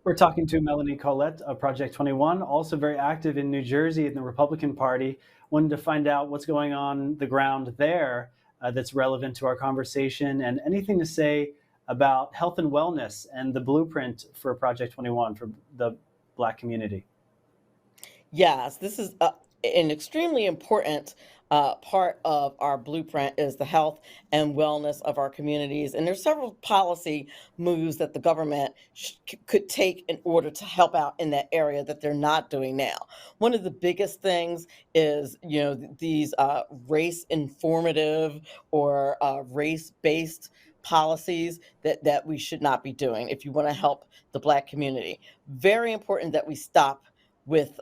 We're talking to Melanie Collette of Project 21, also very active in New Jersey in the Republican Party. Wanted to find out what's going on the ground there that's relevant to our conversation, and anything to say about health and wellness and the blueprint for Project 21 for the Black community. Yes, this is an extremely important part of our blueprint is the health and wellness of our communities. And there's several policy moves that the government could take in order to help out in that area that they're not doing now. One of the biggest things is, these race informative or race-based policies that we should not be doing if you want to help the Black community. Very important that we stop with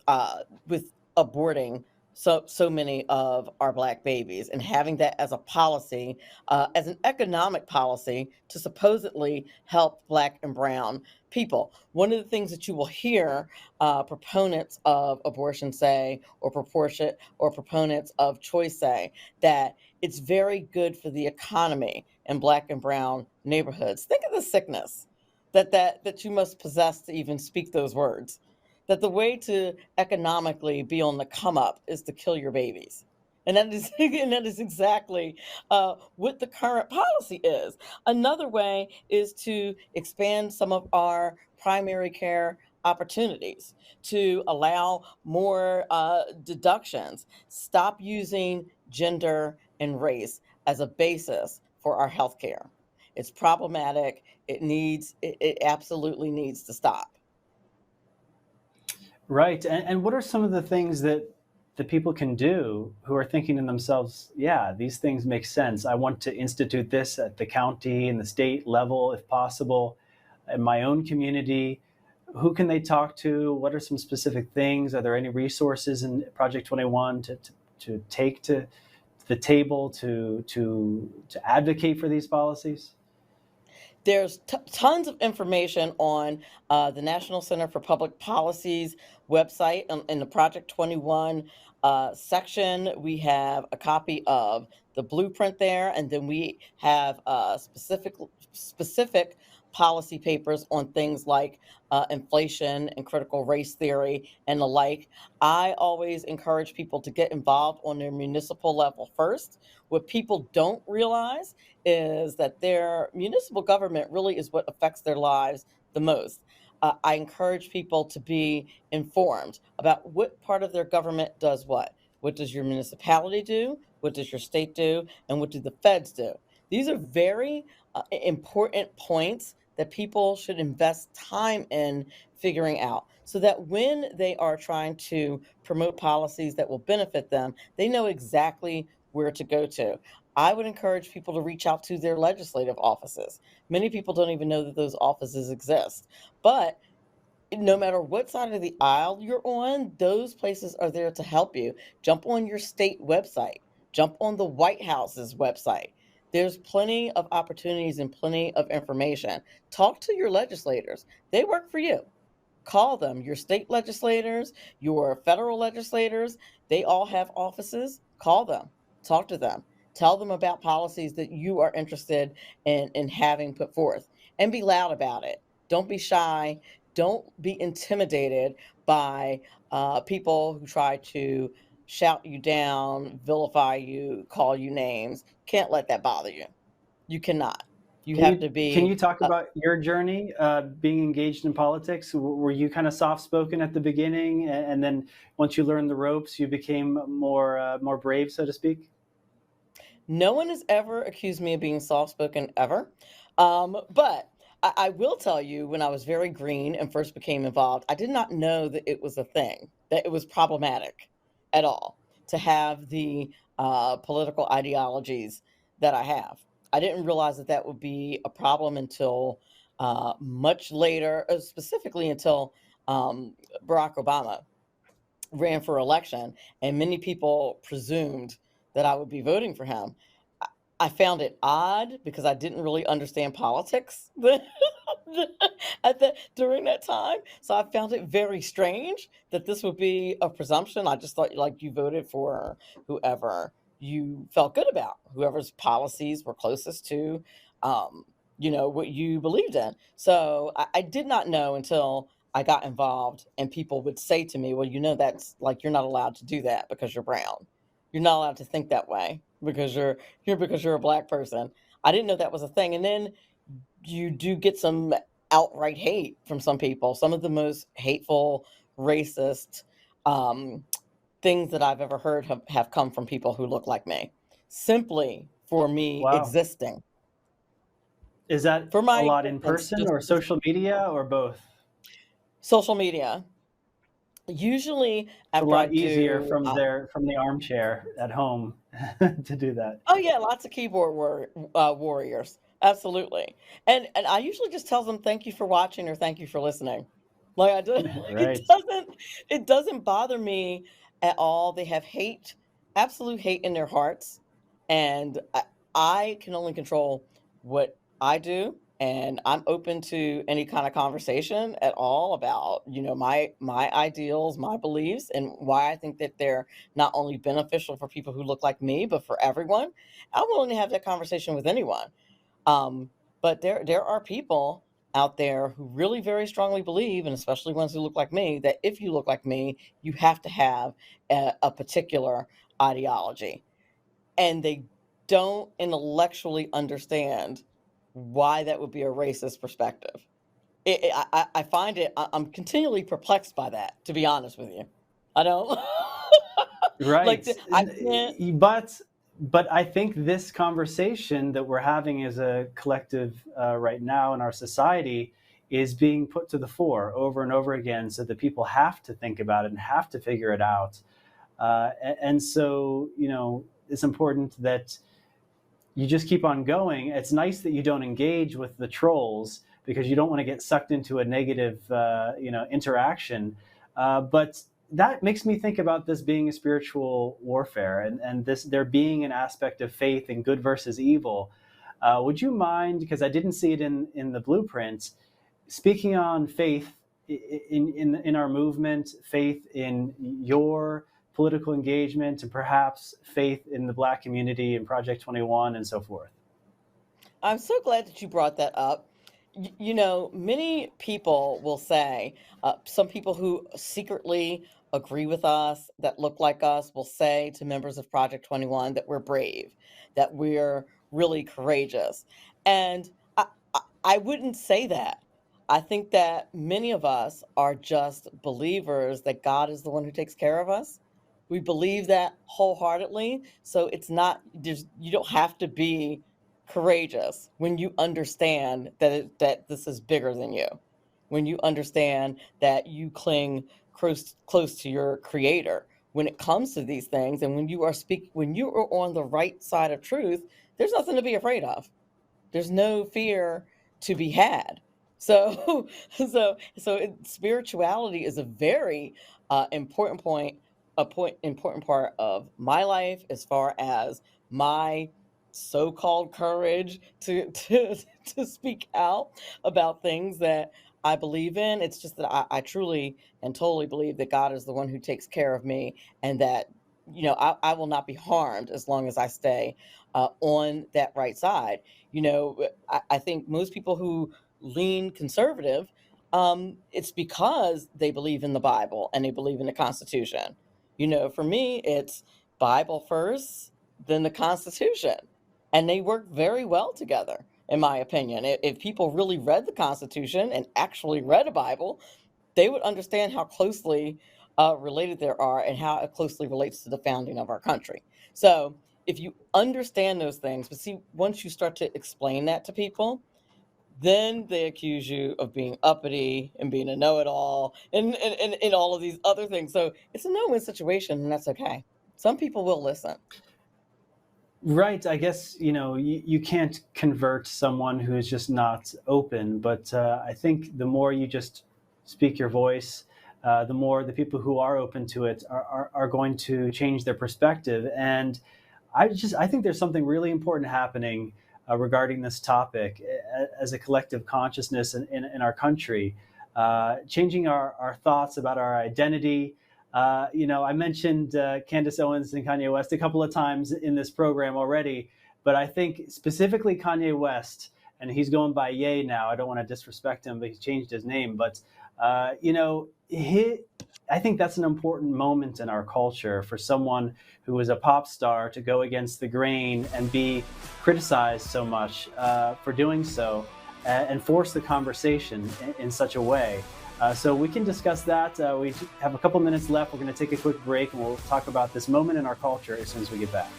aborting so many of our Black babies and having that as a policy, as an economic policy to supposedly help Black and brown people. One of the things that you will hear proponents of abortion say, or proponents of choice say, that it's very good for the economy in Black and brown neighborhoods. Think of the sickness that you must possess to even speak those words, that the way to economically be on the come up is to kill your babies. And that is, and that is exactly what the current policy is. Another way is to expand some of our primary care opportunities, to allow more deductions, stop using gender and race as a basis for our health care. It's problematic. It absolutely needs to stop. Right. And what are some of the things that the people can do who are thinking to themselves, yeah, these things make sense. I want to institute this at the county and the state level, if possible, in my own community. Who can they talk to? What are some specific things? Are there any resources in Project 21 to take to the table to advocate for these policies? There's tons of information on the National Center for Public Policy's website. In the Project 21 section, we have a copy of the blueprint there, and then we have specific policy papers on things like inflation and critical race theory and the like. I always encourage people to get involved on their municipal level first. What people don't realize is that their municipal government really is what affects their lives the most. I encourage people to be informed about what part of their government does what. What does your municipality do? What does your state do? And what do the feds do? These are very important points that people should invest time in figuring out so that when they are trying to promote policies that will benefit them, they know exactly where to go to. I would encourage people to reach out to their legislative offices. Many people don't even know that those offices exist. But no matter what side of the aisle you're on, those places are there to help you. Jump on your state website, jump on the White House's website. There's plenty of opportunities and plenty of information. Talk to your legislators, they work for you. Call them, your state legislators, your federal legislators, they all have offices. Call them, talk to them, tell them about policies that you are interested in having put forth, and be loud about it. Don't be shy. Don't be intimidated by people who try to shout you down, vilify you, call you names. Can't let that bother you. You cannot. You Can have you to can be you talk about your journey being engaged in politics? Were you kind of soft spoken at the beginning, and then once you learned the ropes, you became more brave, so to speak? No one has ever accused me of being soft spoken ever. But I will tell you, when I was very green and first became involved, I did not know that it was a thing, that it was problematic at all to have the political ideologies that I have. I didn't realize that that would be a problem until much later, specifically until Barack Obama ran for election, and many people presumed that I would be voting for him. I found it odd because I didn't really understand politics during that time. So I found it very strange that this would be a presumption. I just thought like you voted for whoever you felt good about, whoever's policies were closest to what you believed in. So I did not know until I got involved, and people would say to me, well, that's like, you're not allowed to do that because you're brown. You're not allowed to think that way because you're a black person. I didn't know that was a thing. And then you do get some outright hate from some people. Some of the most hateful, racist um, things that I've ever heard have come from people who look like me, simply for me Wow. existing, Is that for a my lot in existence, person or social media or both? social media. Usually, It's a after I lot easier do, from from the armchair at home to do that. oh yeah, lots of keyboard warriors, absolutely. And I usually just tell them thank you for watching or thank you for listening. Like I do, it Right. doesn't bother me at all. They have hate, absolute hate in their hearts, and I can only control what I do, and I'm open to any kind of conversation at all about my ideals, my beliefs, and why I think that they're not only beneficial for people who look like me, but for everyone. I'm willing to have that conversation with anyone. Um, but there are people out there who really very strongly believe, and especially ones who look like me, that if you look like me, you have to have a particular ideology, and they don't intellectually understand why that would be a racist perspective. I find it. I'm continually perplexed by that, to be honest with you. I don't like. Right. I can't. But I think this conversation that we're having as a collective right now in our society is being put to the fore over and over again, so that people have to think about it and have to figure it out. And so, it's important that you just keep on going. It's nice that you don't engage with the trolls because you don't want to get sucked into a negative, interaction. But that makes me think about this being a spiritual warfare, and this there being an aspect of faith in good versus evil. Would you mind, because I didn't see it in the blueprint, speaking on faith in our movement, faith in your political engagement, and perhaps faith in the Black community and Project 21 and so forth? I'm so glad that you brought that up. Many people will say, some people who secretly agree with us, that look like us, will say to members of Project 21 that we're brave, that we're really courageous. And I wouldn't say that. I think that many of us are just believers that God is the one who takes care of us. We believe that wholeheartedly. So you don't have to be courageous when you understand that this is bigger than you. When you understand that you cling close to your creator when it comes to these things, and when you are on the right side of truth, there's nothing to be afraid of. There's no fear to be had. So, spirituality is a very important important part of my life, as far as my so-called courage to speak out about things that I believe in. It's just that I truly and totally believe that God is the one who takes care of me, and that I will not be harmed as long as I stay on that right side. I think most people who lean conservative, it's because they believe in the Bible and they believe in the Constitution. For me, it's Bible first, then the Constitution, and they work very well together, in my opinion. If people really read the Constitution and actually read a Bible, they would understand how closely related they are, and how it closely relates to the founding of our country. So, if you understand those things, but see, once you start to explain that to people, then they accuse you of being uppity and being a know-it-all, and all of these other things. So it's a no-win situation, and that's okay. Some people will listen. Right. I guess, you can't convert someone who is just not open, but I think the more you just speak your voice, the more the people who are open to it are going to change their perspective. And I think there's something really important happening regarding this topic as a collective consciousness in our country, changing our thoughts about our identity. I mentioned Candace Owens and Kanye West a couple of times in this program already, but I think specifically Kanye West and he's going by Ye now. I don't want to disrespect him, but he's changed his name. But I think that's an important moment in our culture for someone who is a pop star to go against the grain and be criticized so much for doing so, and force the conversation in such a way. So we can discuss that. We have a couple minutes left. We're going to take a quick break, and we'll talk about this moment in our culture as soon as we get back.